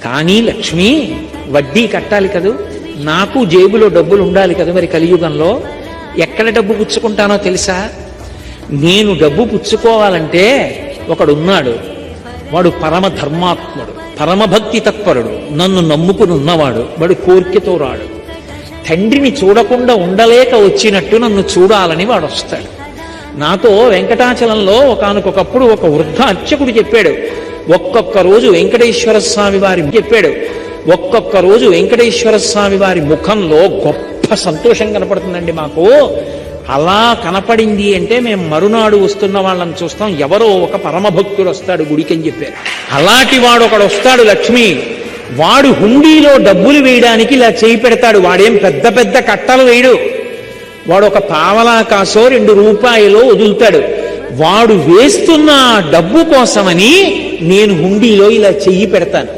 కానీ లక్ష్మి వడ్డీ కట్టాలి కదూ, నాకు జేబులో డబ్బులు ఉండాలి కదా. మరి కలియుగంలో ఎక్కడ డబ్బు పుచ్చుకుంటానో తెలుసా? నేను డబ్బు పుచ్చుకోవాలంటే ఒకడున్నాడు, వాడు పరమ ధర్మాత్ముడు, పరమభక్తి తత్పరుడు, నన్ను నమ్ముకుని ఉన్నవాడు. వాడు కోరికతో రాడు, తండ్రిని చూడకుండా ఉండలేక వచ్చినట్టు నన్ను చూడాలని వాడు వస్తాడు. నాతో వెంకటాచలంలో ఒకానొకప్పుడు ఒక వృద్ధ అర్చకుడు చెప్పాడు, ఒక్కొక్క రోజు వెంకటేశ్వర స్వామి వారి చెప్పాడు, ఒక్కొక్క రోజు వెంకటేశ్వర స్వామి వారి ముఖంలో గొప్ప సంతోషం కనపడుతుందండి మాకు. అలా కనపడింది అంటే మేము మరునాడు వస్తున్న వాళ్ళని చూస్తాం, ఎవరో ఒక పరమభక్తుడు వస్తాడు గుడికి అని చెప్పారు. అలాంటి వాడు ఒకడు వస్తాడు లక్ష్మి, వాడు హుండీలో డబ్బులు వేయడానికి ఇలా చేయి పెడతాడు. వాడేం పెద్ద పెద్ద కట్టలు వేయడు, వాడు ఒక పావలా కాసో 2 రూపాయలో వదులుతాడు. వాడు వేస్తున్న డబ్బు కోసమని నేను హుండీలో ఇలా చెయ్యి పెడతాను.